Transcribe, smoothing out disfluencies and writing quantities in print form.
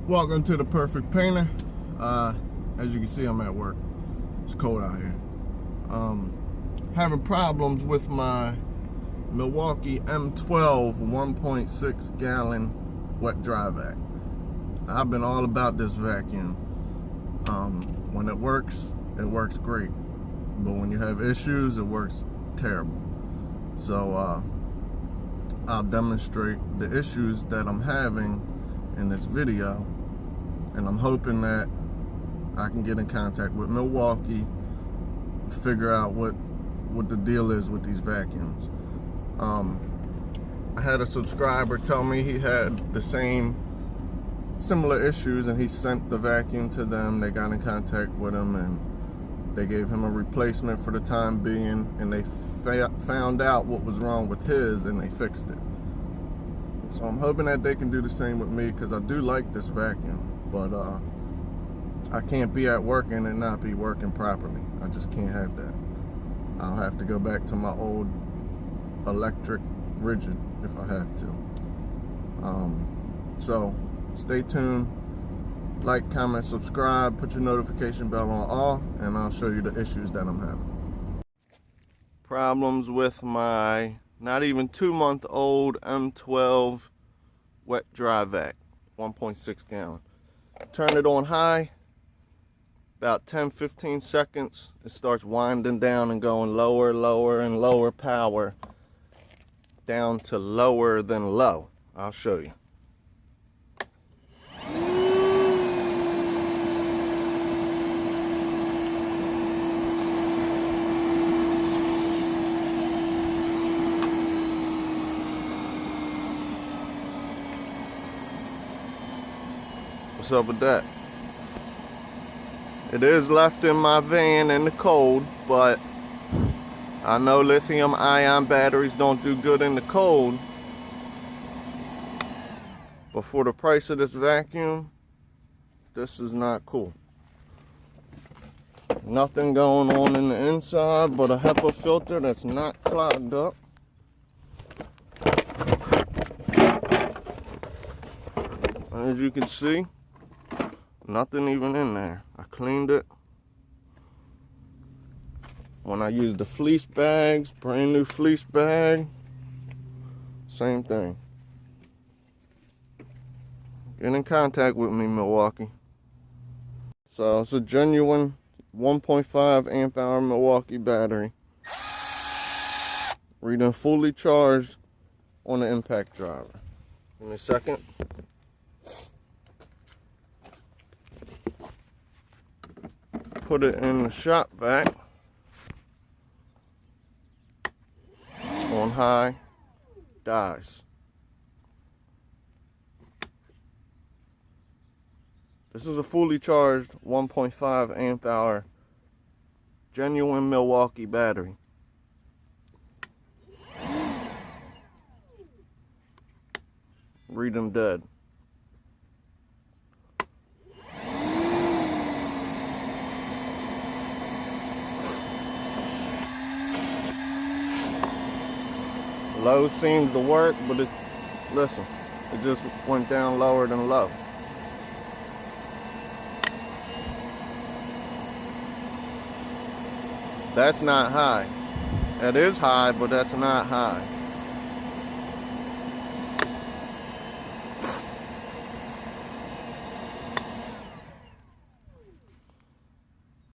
Welcome to the Perfect Painter. As you can see, I'm at work. It's cold out here. Having problems with my Milwaukee M12 1.6 gallon wet dry vac. I've been all about this vacuum. When it works great. But when you have issues, it works terrible. So I'll demonstrate the issues that I'm having in this video, and I'm hoping that I can get in contact with Milwaukee, figure out what the deal is with these vacuums. I had a subscriber tell me he had the similar issues, and he sent the vacuum to them. They got in contact with him and they gave him a replacement for the time being, and they found out what was wrong with his and they fixed it. So I'm hoping that they can do the same with me, because I do like this vacuum, but I can't be at work and it not be working properly. I just can't have that. I'll have to go back to my old electric rigid if I have to. So stay tuned, like, comment, subscribe, put your notification bell on all, and I'll show you the issues that I'm having. Problems with my not even 2-month-old M12 wet dry vac, 1.6 gallon. Turn it on high, about 10-15 seconds, it starts winding down and going lower and lower power, down to lower than low. I'll show you. What's up with that? It is left in my van in the cold, but I know lithium ion batteries don't do good in the cold. But for the price of this vacuum, this is not cool. Nothing going on in the inside but a HEPA filter that's not clogged up. As you can see, nothing even in there. I cleaned it. When I used the fleece bags, brand new fleece bag, same thing. Get in contact with me, Milwaukee. So it's a genuine 1.5 amp hour Milwaukee battery, reading fully charged on the impact driver. Give me a second. Put it in the shop vac on high, dies. This is a fully charged 1.5 amp hour genuine Milwaukee battery. Reading dead. Low seems to work, but listen, it just went down lower than low. That's not high. That is high, but that's not high.